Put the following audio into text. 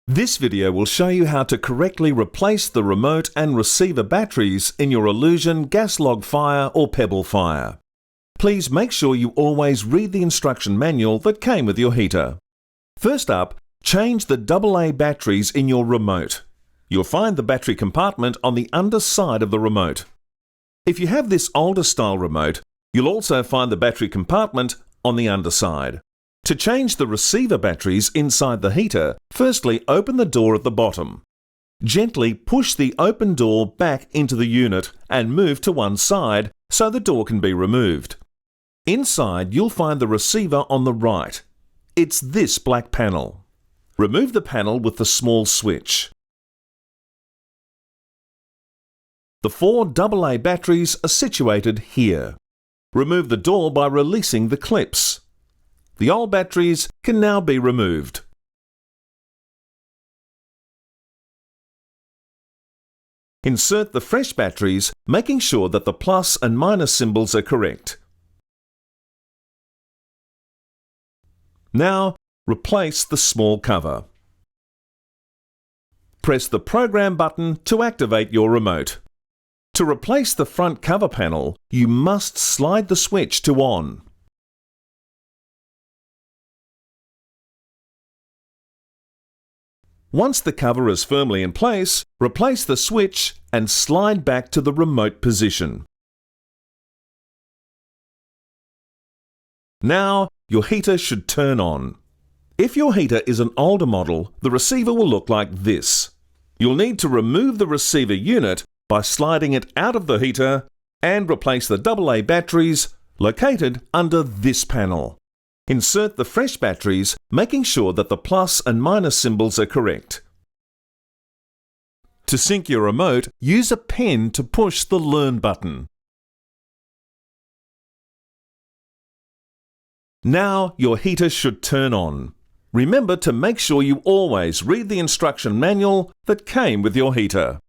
This video will show you how to correctly replace the remote and receiver batteries in your Illusion gas log fire or Pebble fire. Please make sure you always read the instruction manual that came with your heater. First up, change the AA batteries in your remote. You'll find the battery compartment on the underside of the remote. If you have this older style remote, you'll also find the battery compartment on the underside. To change the receiver batteries inside the heater, firstly open the door at the bottom. Gently push the open door back into the unit and move to one side so the door can be removed. Inside you'll find the receiver on the right. It's this black panel. Remove the panel with the small switch. The 4 AA batteries are situated here. Remove the door by releasing the clips. The old batteries can now be removed. Insert the fresh batteries, making sure that the plus and minus symbols are correct. Now, replace the small cover. Press the Program button to activate your remote. To replace the front cover panel, you must slide the switch to on. Once the cover is firmly in place, replace the switch and slide back to the remote position. Now, your heater should turn on. If your heater is an older model, the receiver will look like this. You'll need to remove the receiver unit by sliding it out of the heater and replace the AA batteries located under this panel. Insert the fresh batteries, making sure that the plus and minus symbols are correct. To sync your remote, use a pen to push the Learn button. Now your heater should turn on. Remember to make sure you always read the instruction manual that came with your heater.